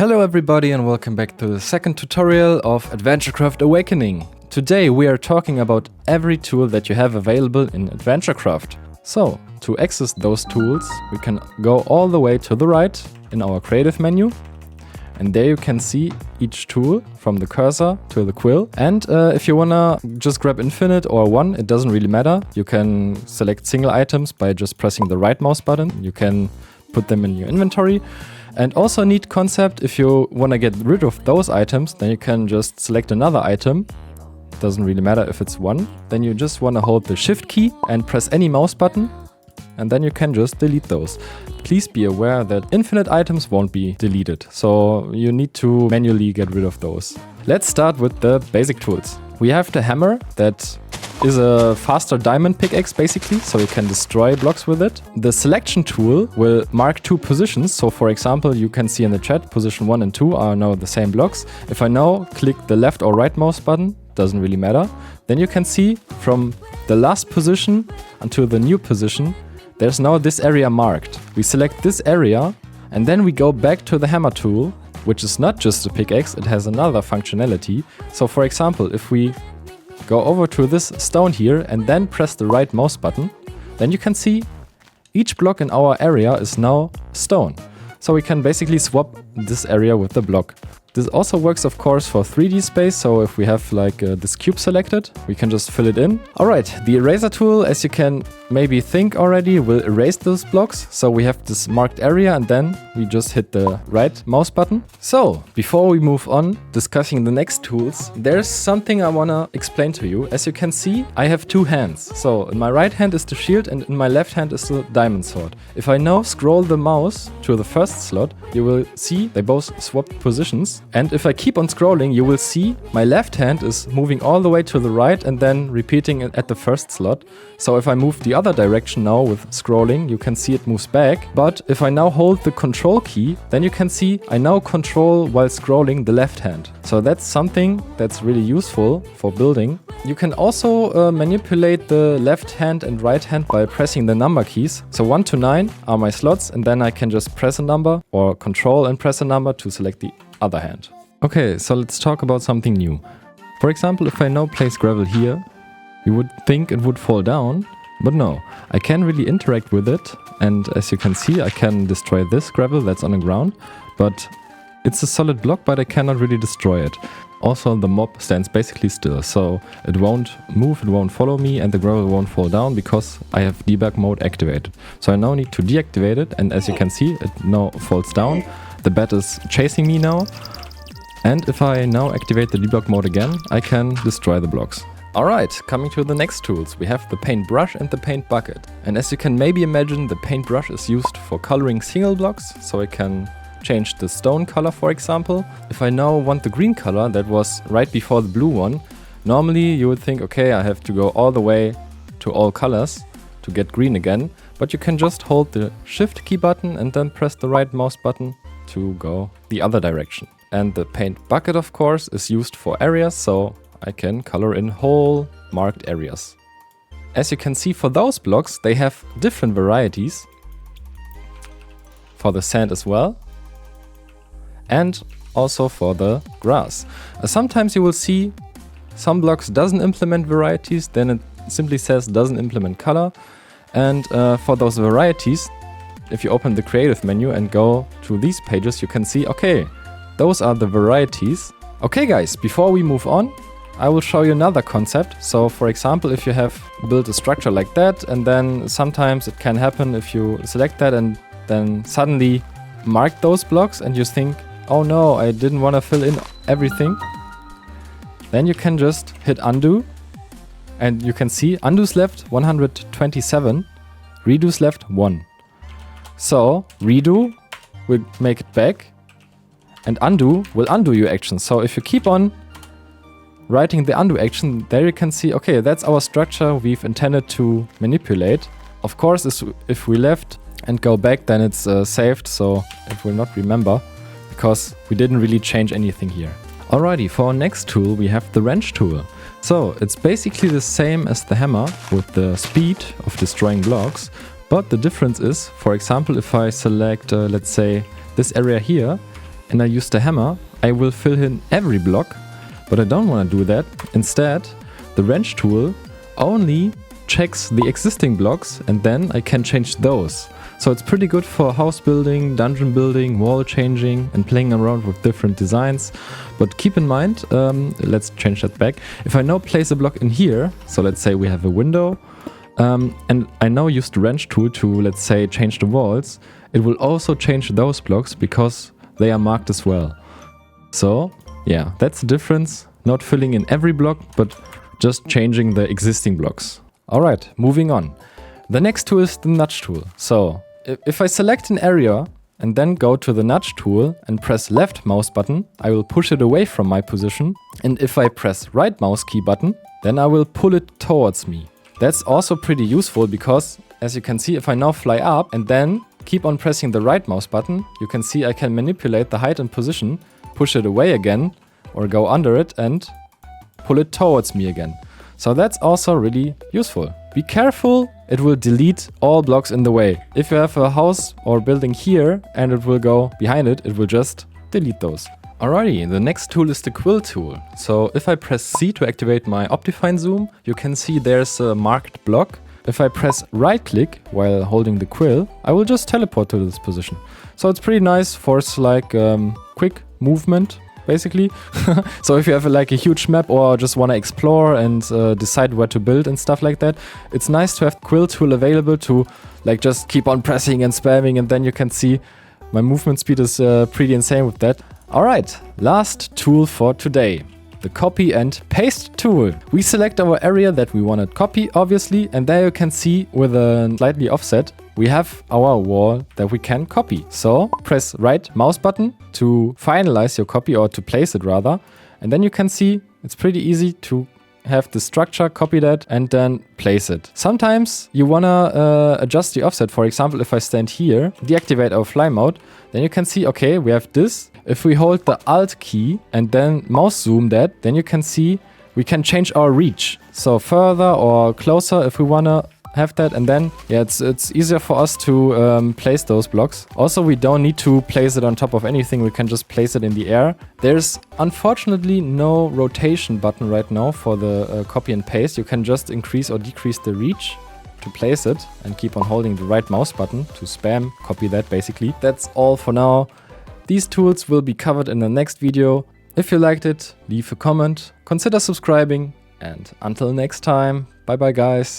Hello everybody and welcome back to the second tutorial of AdventureCraft Awakening. Today we are talking about every tool that you have available in AdventureCraft. So, to access those tools, we can go all the way to the right in our creative menu. And there you can see each tool from the cursor to the quill. And if you wanna just grab infinite or one, it doesn't really matter. You can select single items by just pressing the right mouse button. You can put them in your inventory. And also a neat concept, if you want to get rid of those items, then you can just select another item. Doesn't really matter if it's one. Then you just want to hold the shift key and press any mouse button. And then you can just delete those. Please be aware that infinite items won't be deleted. So you need to manually get rid of those. Let's start with the basic tools. We have the hammer that is a faster diamond pickaxe basically, so you can destroy blocks with it. The selection tool will mark two positions. So for example, you can see in the chat, position 1 and 2 are now the same blocks. If I now click the left or right mouse button, doesn't really matter, then you can see from the last position until the new position, there's now this area marked. We select this area and then we go back to the hammer tool, which is not just a pickaxe, it has another functionality. So for example, if we go over to this stone here and then press the right mouse button, then you can see each block in our area is now stone. So we can basically swap this area with the block. This also works of course for 3D space, so if we have like this cube selected, we can just fill it in. Alright, the eraser tool, as you can maybe think already, will erase those blocks. So we have this marked area and then we just hit the right mouse button. So, before we move on discussing the next tools, there's something I wanna explain to you. As you can see, I have two hands. So in my right hand is the shield and in my left hand is the diamond sword. If I now scroll the mouse to the first slot, you will see they both swapped positions. And if I keep on scrolling, you will see my left hand is moving all the way to the right and then repeating it at the first slot. So if I move the other direction now with scrolling, you can see it moves back. But if I now hold the control key, then you can see I now control while scrolling the left hand. So that's something that's really useful for building. You can also manipulate the left hand and right hand by pressing the number keys. So 1 to 9 are my slots and then I can just press a number or control and press a number to select the other hand. Okay, so let's talk about something new. For example, if I now place gravel here, you would think it would fall down, but no. I can really interact with it, and as you can see, I can destroy this gravel that's on the ground, but it's a solid block, but I cannot really destroy it. Also, the mob stands basically still, so it won't move, it won't follow me, and the gravel won't fall down because I have debug mode activated. So I now need to deactivate it, and as you can see, it now falls down. The bat is chasing me now. And if I now activate the debug mode again, I can destroy the blocks. Alright, coming to the next tools, we have the paintbrush and the paint bucket. And as you can maybe imagine, the paintbrush is used for coloring single blocks, so I can change the stone color for example. If I now want the green color that was right before the blue one, normally you would think, okay, I have to go all the way to all colors to get green again, but you can just hold the shift key button and then press the right mouse button to go the other direction. And the paint bucket of course is used for areas, so I can color in whole marked areas. As you can see, for those blocks they have different varieties. For the sand as well. And also for the grass. Sometimes you will see some blocks doesn't implement varieties, then it simply says doesn't implement color. And for those varieties, if you open the creative menu and go to these pages, you can see, okay, those are the varieties. Okay guys, before we move on, I will show you another concept. So for example, if you have built a structure like that, and then sometimes it can happen if you select that and then suddenly mark those blocks and you think, oh no, I didn't want to fill in everything. Then you can just hit undo and you can see undo's left 127, redo's left 1. So redo will make it back and undo will undo your action. So if you keep on writing the undo action, there you can see, okay, that's our structure we've intended to manipulate. Of course, if we left and go back, then it's saved, so it will not remember because we didn't really change anything here. Alrighty, for our next tool, we have the wrench tool. So it's basically the same as the hammer with the speed of destroying blocks. But the difference is, for example, if I select, let's say, this area here, and I use the hammer, I will fill in every block, but I don't want to do that. Instead, the wrench tool only checks the existing blocks and then I can change those. So it's pretty good for house building, dungeon building, wall changing and playing around with different designs. But keep in mind, let's change that back. If I now place a block in here, so let's say we have a window, and I now use the wrench tool to, let's say, change the walls, it will also change those blocks because they are marked as well. So yeah, that's the difference. Not filling in every block, but just changing the existing blocks. Alright, moving on. The next tool is the nudge tool. So if I select an area and then go to the nudge tool and press left mouse button, I will push it away from my position. And if I press right mouse key button, then I will pull it towards me. That's also pretty useful because, as you can see, if I now fly up and then keep on pressing the right mouse button, you can see I can manipulate the height and position, push it away again, or go under it and pull it towards me again. So that's also really useful. Be careful, it will delete all blocks in the way. If you have a house or building here and it will go behind it, it will just delete those. Alrighty, the next tool is the Quill tool. So if I press C to activate my Optifine zoom, you can see there's a marked block. If I press right click while holding the quill, I will just teleport to this position. So it's pretty nice for like quick movement, basically. So if you have like a huge map or just want to explore and decide where to build and stuff like that, it's nice to have Quill tool available to like just keep on pressing and spamming, and then you can see my movement speed is pretty insane with that. Alright, last tool for today. The copy and paste tool. We select our area that we want to copy, obviously, and there you can see with a slightly offset, we have our wall that we can copy. So press right mouse button to finalize your copy, or to place it rather. And then you can see it's pretty easy to have the structure, copy that, and then place it. Sometimes you wanna adjust the offset. For example, if I stand here, deactivate our fly mode, then you can see, okay, we have this. If we hold the Alt key and then mouse zoom that, then you can see we can change our reach. So further or closer if we wanna have that, and then yeah, it's easier for us to place those blocks. Also, we don't need to place it on top of anything, we can just place it in the air. There's unfortunately no rotation button right now for the copy and paste. You can just increase or decrease the reach to place it and keep on holding the right mouse button to spam copy that, basically. That's all for now. These tools will be covered in the next video. If you liked it, leave a comment, consider subscribing, and until next time, bye bye guys.